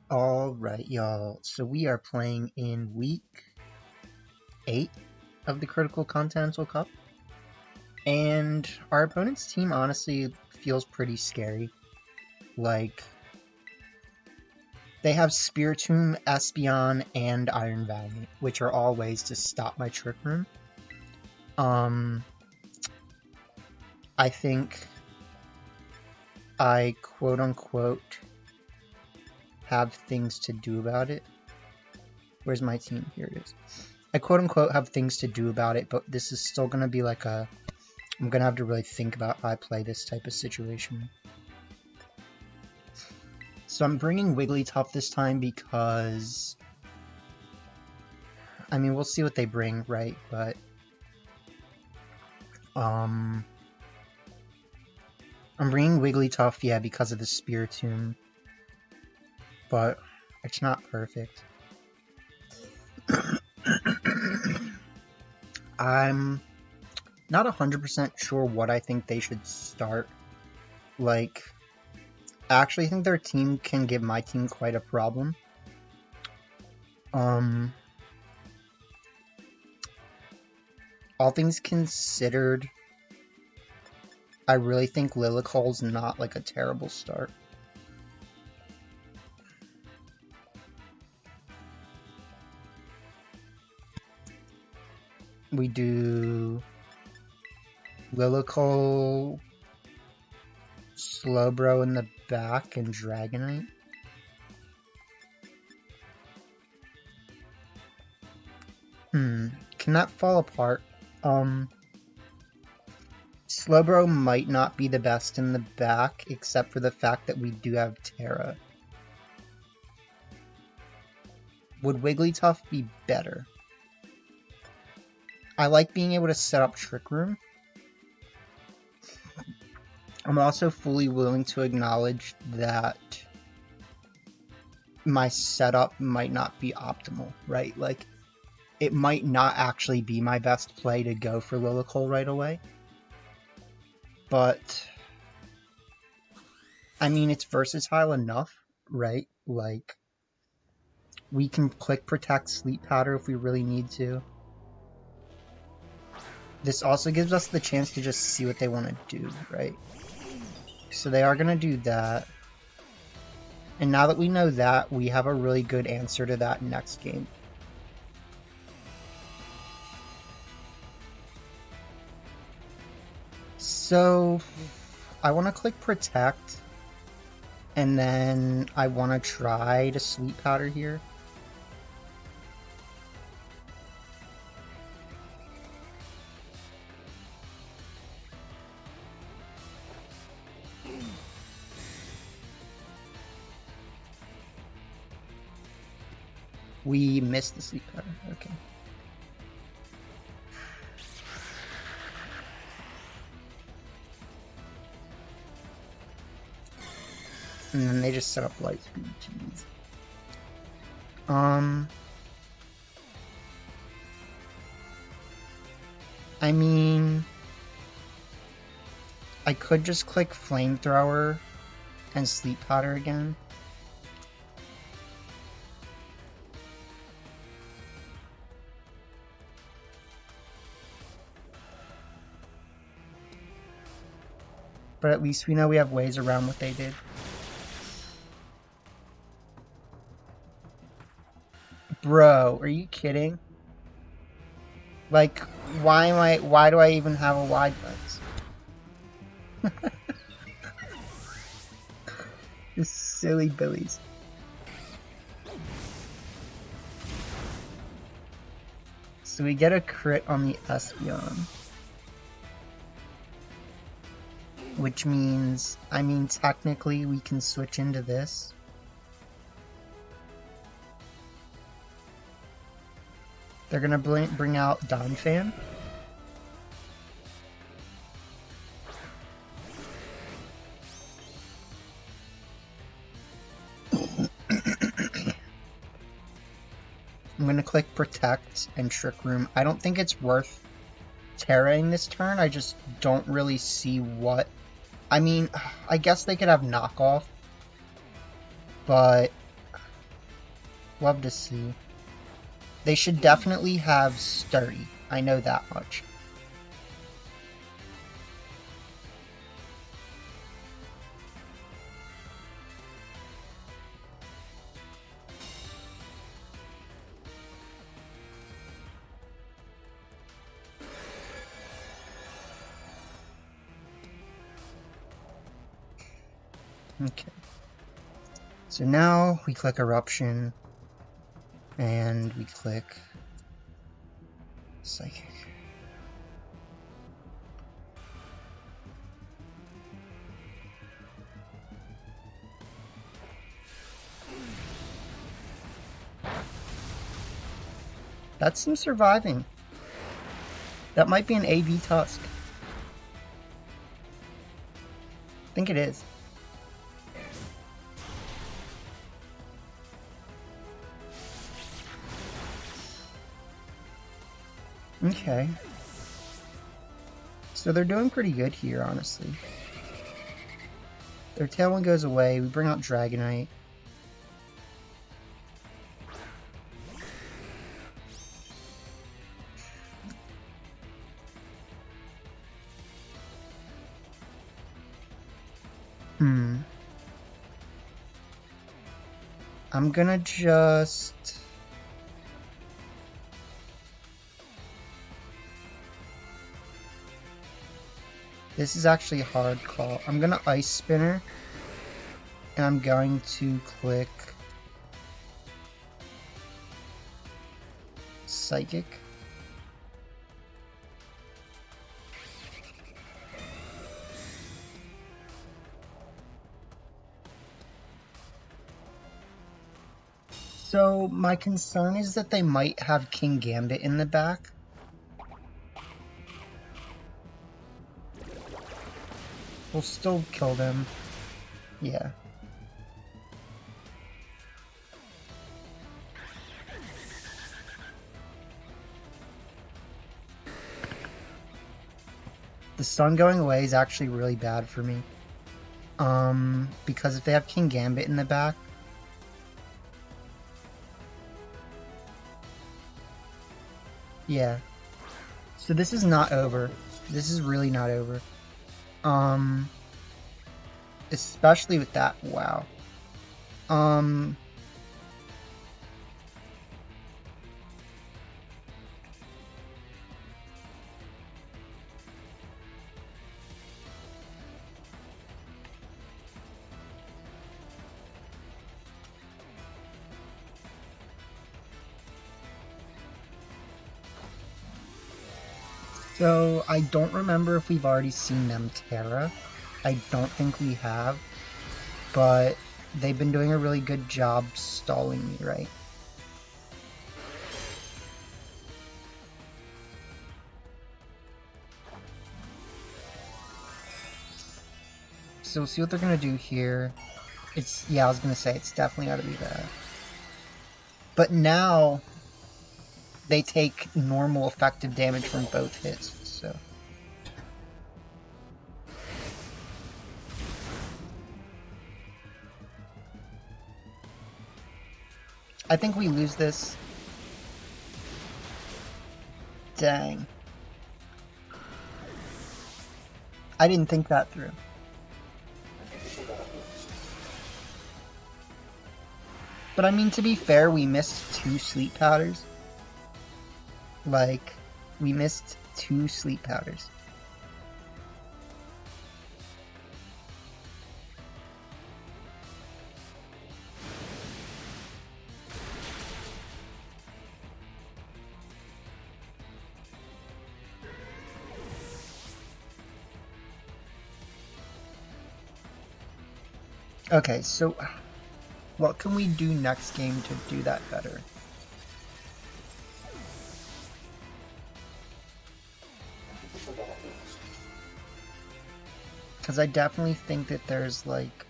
Alright, y'all. So we are playing in week 8 of the Critical Continental Cup. And our opponent's team honestly feels pretty scary. Like, they have Spiritomb, Espeon, and Iron Valiant, which are all ways to stop my Trick Room. I think I quote-unquote have things to do about it. Where's my team? Here it is. I quote-unquote have things to do about it, but this is still going to be like a... I'm going to have to really think about how I play this type of situation. So I'm bringing Wigglytuff this time because... I mean, we'll see what they bring, right? But... I'm bringing Wigglytuff, yeah, because of the Spiritomb. But it's not perfect. I'm not 100% sure what I think they should start. Like, I actually think their team can give my team quite a problem. All things considered, I really think Lilycole's not like a terrible start. We do Lilycole, Slowbro in the back, and Dragonite. Can that fall apart? Slowbro might not be the best in the back, except for the fact that we do have Terra. Would Wigglytuff be better? I like being able to set up Trick Room. I'm also fully willing to acknowledge that my setup might not be optimal, right? Like, it might not actually be my best play to go for Lilycole right away. But, I mean, it's versatile enough, right? Like, we can click Protect Sleep Powder if we really need to. This also gives us the chance to just see what they want to do, right? So they are going to do that. And now that we know that, we have a really good answer to that next game. So, I want to click Protect, and then I want to try to Sleep Powder here. We missed the Sleep Powder, okay. And then they just set up Light Speed. Jeez. I mean, I could just click Flamethrower and Sleep Powder again. But at least we know we have ways around what they did. Bro, are you kidding? Like, why do I even have a wide lens? This silly billies. So we get a crit on the Espeon. Which means, I mean, technically we can switch into this. They're gonna bring out Donphan. I'm gonna click Protect and Trick Room. I don't think it's worth Terraing this turn. I just don't really see what... I mean, I guess they could have Knockoff, but Love to see. They should definitely have Sturdy. I know that much. Okay. So now we click Eruption, and we click Psychic. That's some surviving. That might be an AB Tusk. I think it is. Okay. So they're doing pretty good here, honestly. Their tailwind goes away. We bring out Dragonite. I'm gonna just... This is actually a hard call. I'm gonna Ice Spinner, and I'm going to click Psychic. So my concern is that they might have King Gambit in the back. We'll still kill them. Yeah. The sun going away is actually really bad for me. Because if they have King Gambit in the back, yeah. So this is not over. This is really not over. Especially with that. Wow. So I don't remember if we've already seen them Terra. I don't think we have, but they've been doing a really good job stalling me, right? So we'll see what they're gonna do here. Yeah, I was gonna say, it's definitely gotta be that. But now, they take normal effective damage from both hits, so... I think we lose this. Dang. I didn't think that through. But I mean, to be fair, we missed 2 sleep powders. Like, we missed 2 sleep powders. Okay, so what can we do next game to do that better? Because I definitely think that there's, like,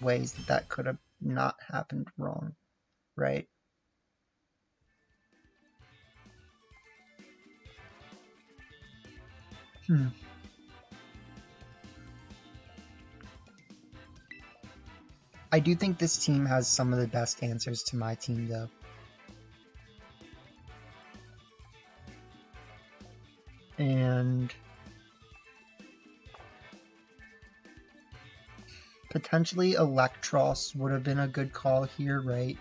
ways that that could have not happened wrong, right? I do think this team has some of the best answers to my team, though. And potentially Electros would have been a good call here, right?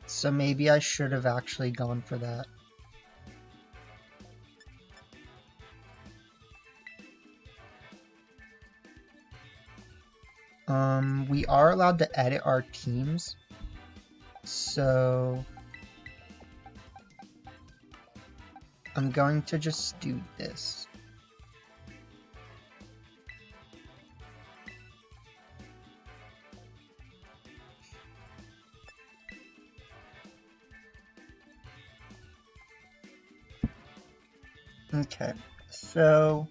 So maybe I should have actually gone for that. We are allowed to edit our teams, so I'm going to just do this. Okay, so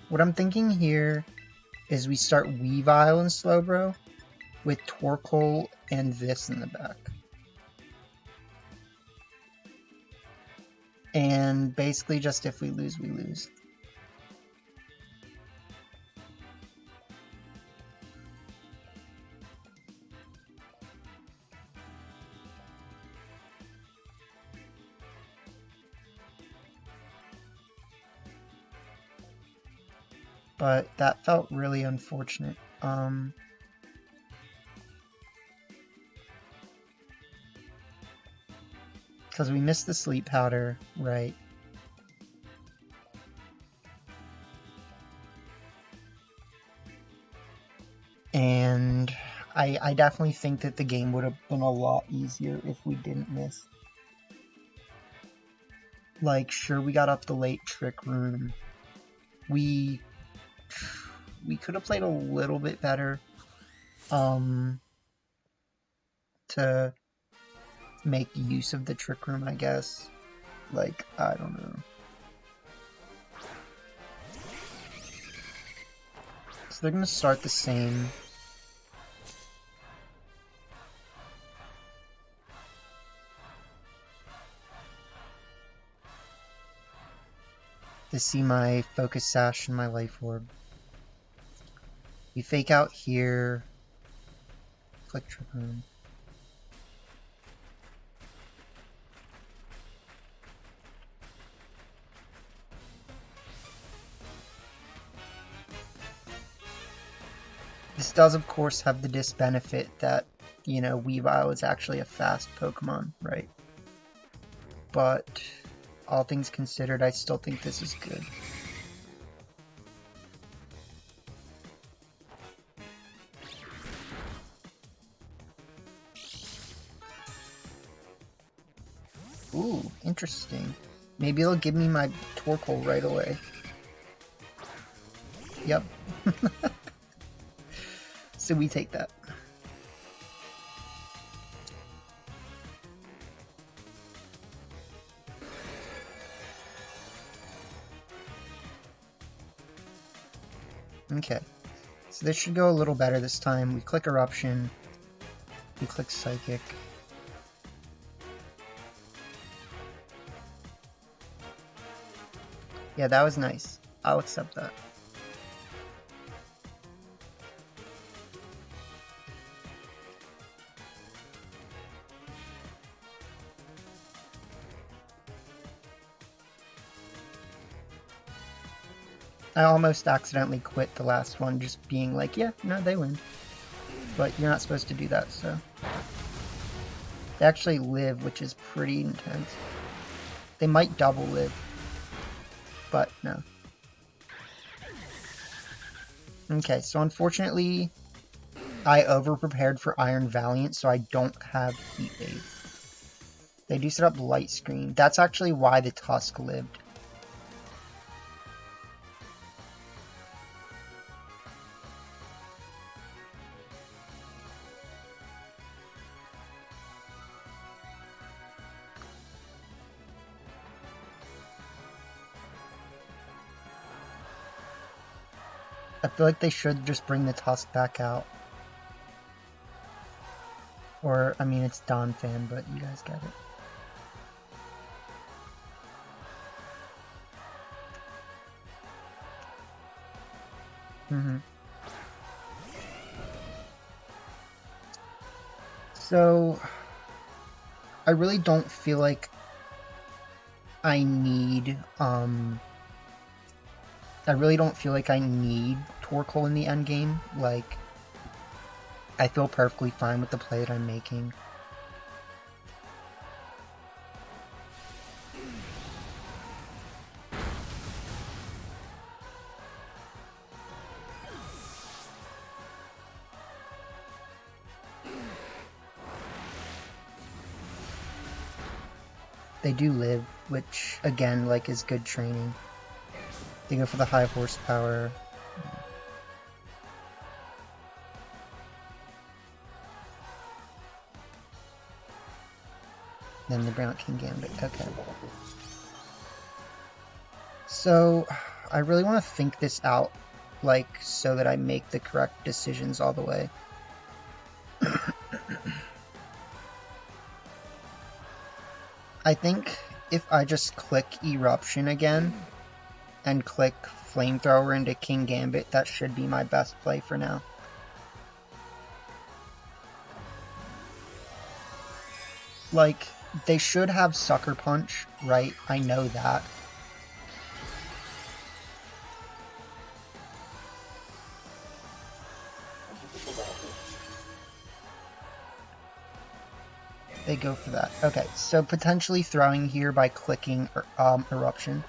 what I'm thinking here is we start Weavile and Slowbro with Torkoal and this in the back. And basically just if we lose, we lose. But that felt really unfortunate. Because we missed the sleep powder, right? And I definitely think that the game would have been a lot easier if we didn't miss. Like, sure, we got up the late Trick Room. We could have played a little bit better to make use of the Trick Room, I guess. Like, I don't know. So they're gonna start the same. To see my Focus Sash and my Life Orb. We fake out here. Click Trick Room. This does, of course, have the disbenefit that, you know, Weavile is actually a fast Pokemon, right? But all things considered, I still think this is good. Ooh, interesting. Maybe it'll give me my Torkoal right away. Yep. So we take that. Okay. So this should go a little better this time. We click Eruption. We click Psychic. Yeah, that was nice. I'll accept that. I almost accidentally quit the last one, just being like, yeah, no, they win. But you're not supposed to do that, so. They actually live, which is pretty intense. They might double live, but no. Okay, so unfortunately, I over-prepared for Iron Valiant, so I don't have Heat Wave. They do set up Light Screen. That's actually why the Tusk lived. I feel like they should just bring the Tusk back out. Or, I mean, it's Don Fan, but you guys get it. So, I really don't feel like I need, I really don't feel like I need Torkoal in the endgame. Like, I feel perfectly fine with the play that I'm making. They do live, which, again, like, is good training. They go for the high horsepower. Then they bring out King Gambit. Okay. So, I really want to think this out, like, so that I make the correct decisions all the way. I think if I just click Eruption again and click Flamethrower into King Gambit, that should be my best play for now. Like, they should have Sucker Punch, right? I know that. They go for that. Okay, so potentially throwing here by clicking Eruption.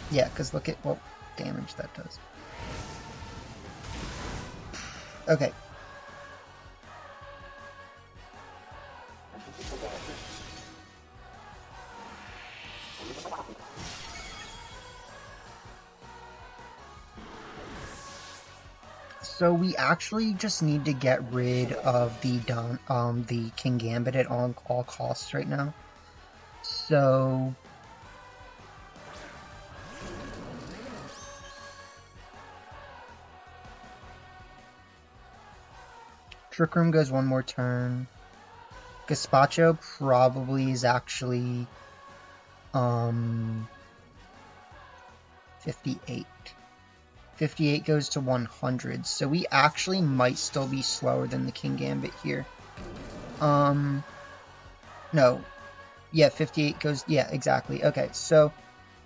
Yeah, because look at what damage that does. Okay. So we actually just need to get rid of the King Gambit at all costs right now. So Trick Room goes one more turn. Gazpacho probably is actually 58. 58 goes to 100, so we actually might still be slower than the King Gambit here. No. Yeah, 58 goes... Yeah, exactly. Okay, so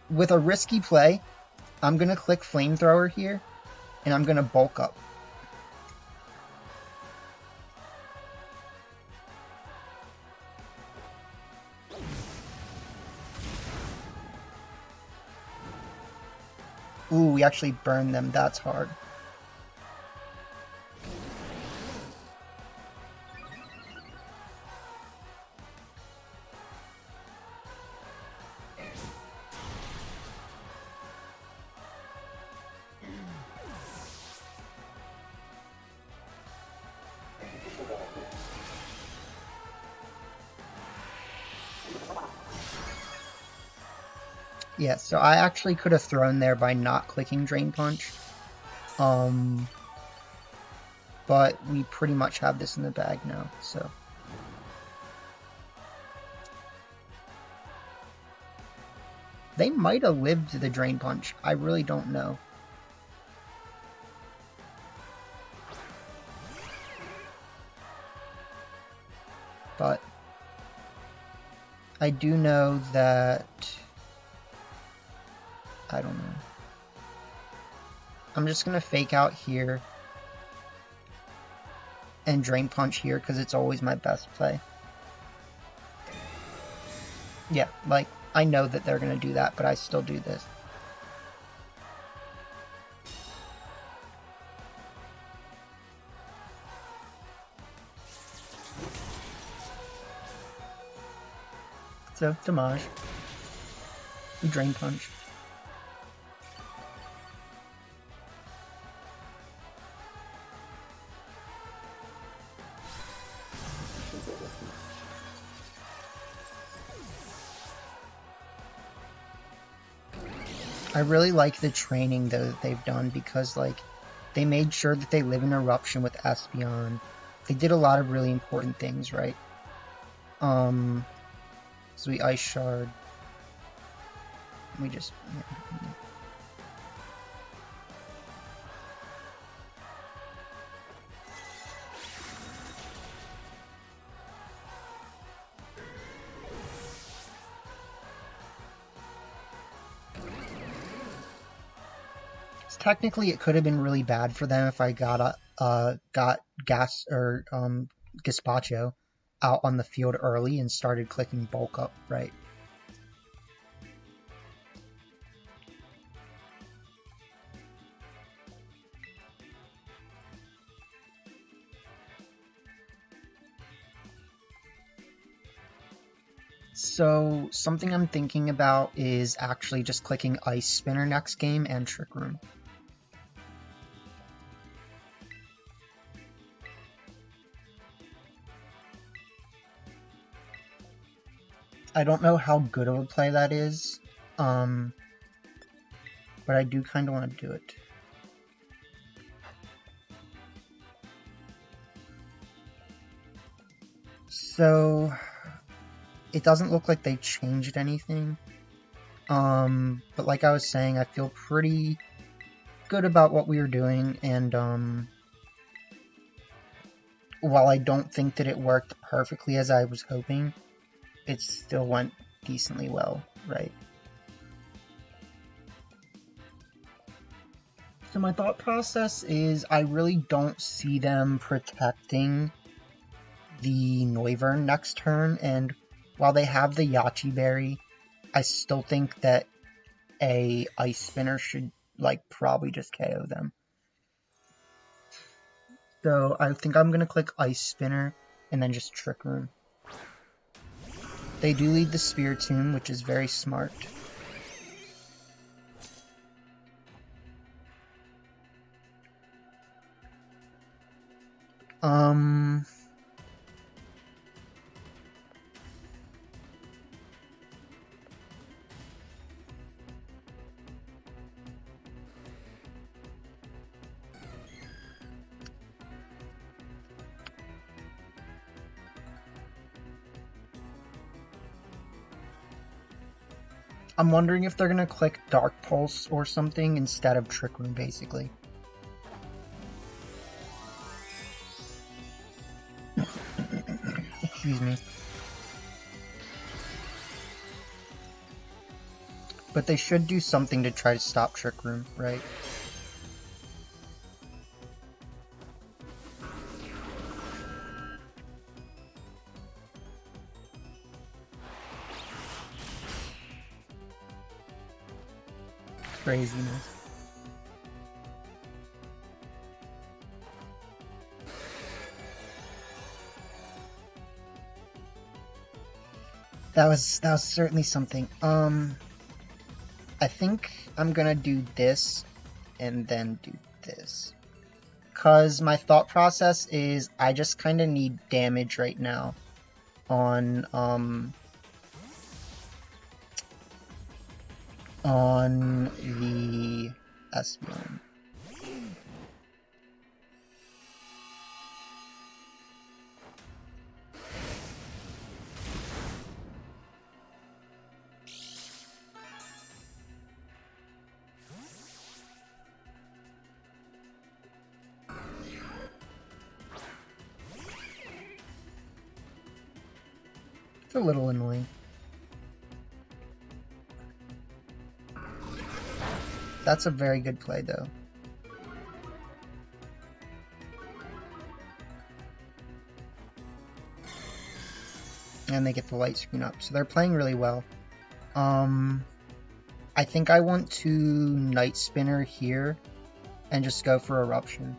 with a risky play, I'm going to click Flamethrower here, and I'm going to bulk up. Ooh, we actually burned them. That's hard. Yeah, so I actually could have thrown there by not clicking Drain Punch. But we pretty much have this in the bag now, so. They might have lived the Drain Punch. I really don't know. But I do know that... I don't know. I'm just going to fake out here and Drain Punch here because it's always my best play. Yeah, like, I know that they're going to do that, but I still do this. So, Damage. Drain Punch. I really like the training though that they've done, because like they made sure that they live in eruption with Espeon. They did a lot of really important things, right? So we Ice Shard. We just... Yeah. Technically, it could have been really bad for them if I got Gazpacho out on the field early and started clicking bulk up, right? So something I'm thinking about is actually just clicking Ice Spinner next game and Trick Room. I don't know how good of a play that is, but I do kind of want to do it. So it doesn't look like they changed anything, but like I was saying, I feel pretty good about what we were doing, and while I don't think that it worked perfectly as I was hoping, it still went decently well, right? So my thought process is I really don't see them protecting the Noivern next turn, and while they have the Yachi Berry, I still think that a Ice Spinner should, like, probably just KO them. So I think I'm going to click Ice Spinner and then just Trick Room. They do lead the Spiritomb, which is very smart. I'm wondering if they're going to click Dark Pulse or something instead of Trick Room, basically. Excuse me. But they should do something to try to stop Trick Room, right? Craziness. That was certainly something. I think I'm gonna do this and then do this. Cause my thought process is I just kinda need damage right now on the Espeon. It's a little annoying. That's a very good play, though. And they get the light screen up, so they're playing really well. I think I want to Night Spinner here and just go for Eruption.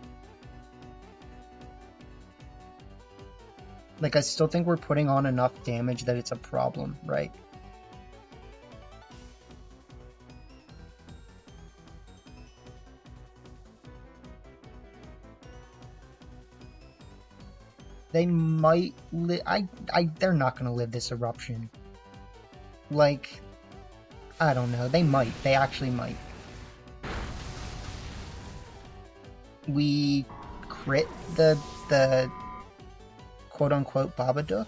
Like, I still think we're putting on enough damage that it's a problem, right? They might they're not gonna live this Eruption. Like, I don't know. They might. They actually might. We crit the quote-unquote Babadook.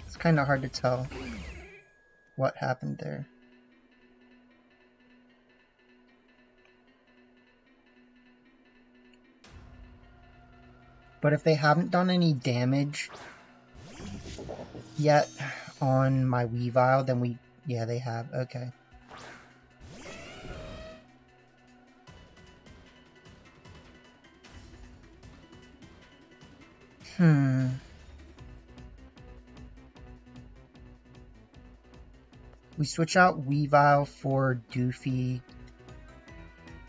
It's kind of hard to tell what happened there. But if they haven't done any damage yet on my Weavile, then we... Yeah, they have. Okay. We switch out Weavile for Doofy,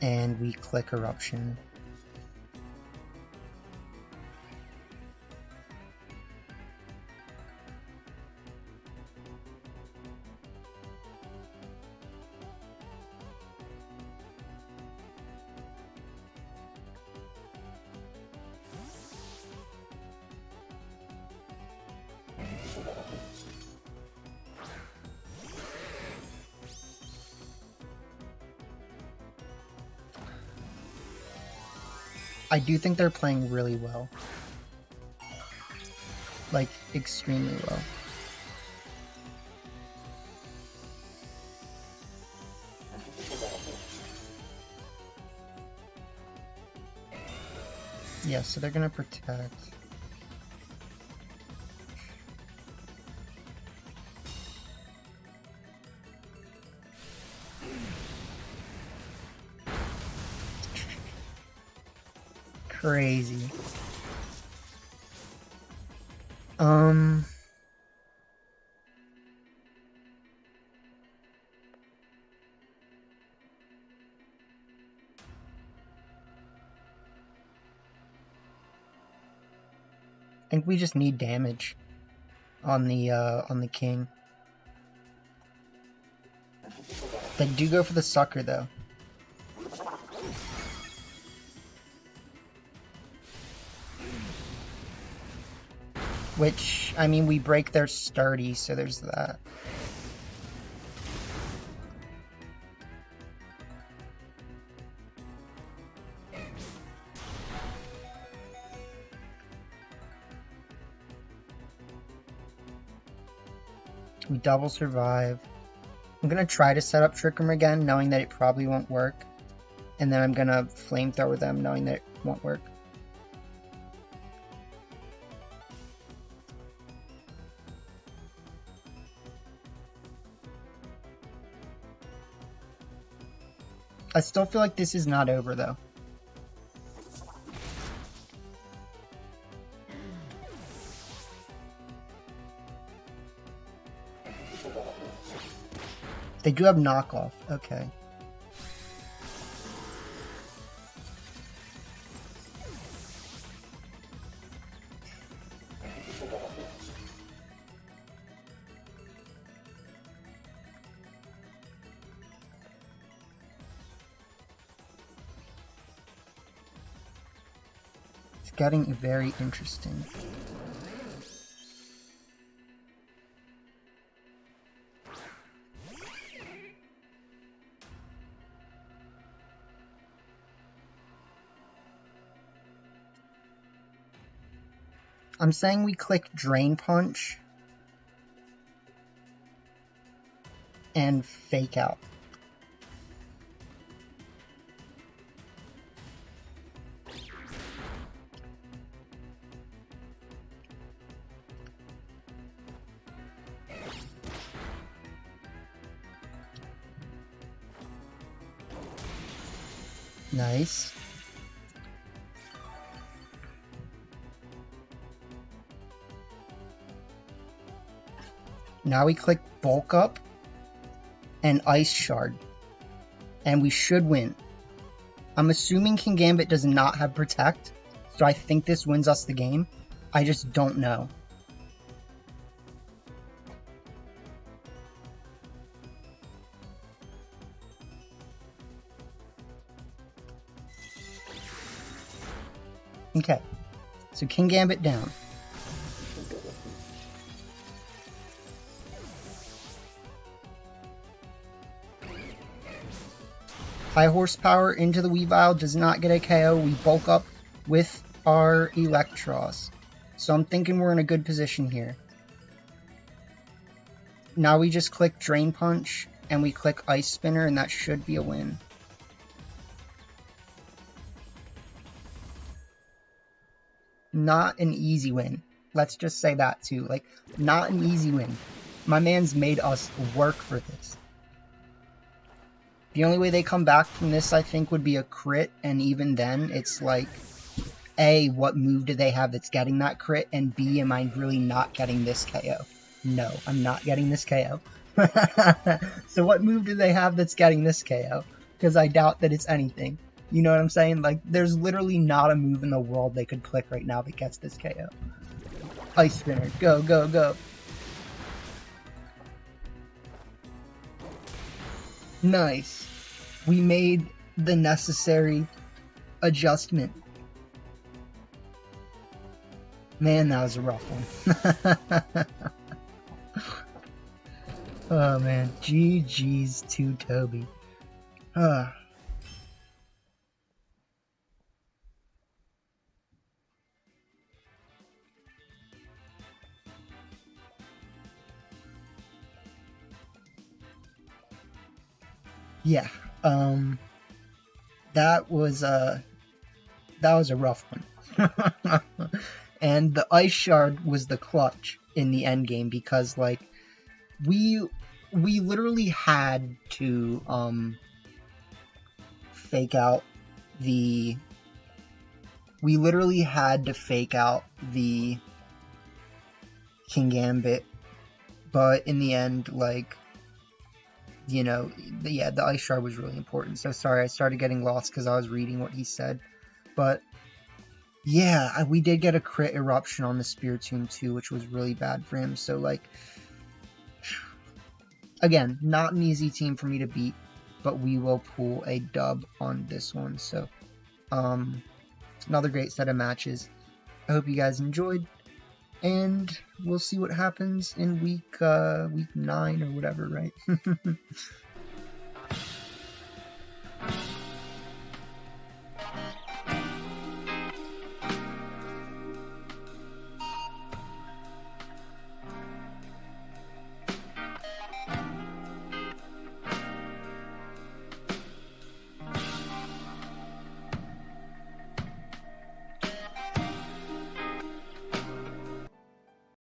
and we click Eruption. I do think they're playing really well. Like, extremely well. Yeah, so they're gonna protect. Crazy. I think we just need damage on the king. They do go for the sucker though. Which, I mean, we break their sturdy, so there's that. We double survive. I'm gonna try to set up Trick Room again, knowing that it probably won't work. And then I'm gonna Flamethrower them, knowing that it won't work. I still feel like this is not over, though. They do have knockoff. Okay. It's getting very interesting. I'm saying we click Drain Punch and Fake Out. Nice. Now we click Bulk Up and Ice Shard, and we should win. I'm assuming King Gambit does not have Protect, so I think this wins us the game. I just don't know. Okay, so King Gambit down. High horsepower into the Weavile does not get a KO. We bulk up with our Electros. So I'm thinking we're in a good position here. Now we just click Drain Punch and we click Ice Spinner, and that should be a win. Not an easy win. Let's just say that too. Like, not an easy win. My man's made us work for this. The only way they come back from this, I think, would be a crit, and even then, it's like, A, what move do they have that's getting that crit, and B, am I really not getting this KO? No, I'm not getting this KO. So what move do they have that's getting this KO? Because I doubt that it's anything. You know what I'm saying? Like, there's literally not a move in the world they could click right now that gets this KO. Ice Spinner, go, go, go. Nice. We made the necessary adjustment. Man, that was a rough one. Oh man, GG's to Toby. Yeah, that was a rough one. And the Ice Shard was the clutch in the end game, because like we literally had to fake out the King Gambit, but in the end, like, you know, yeah, the Ice Shard was really important. So sorry, I started getting lost because I was reading what he said. But yeah, we did get a crit eruption on the Spiritomb too, which was really bad for him. So like, again, not an easy team for me to beat, but we will pull a dub on this one. So another great set of matches. I hope you guys enjoyed, and we'll see what happens in week 9 or whatever, right?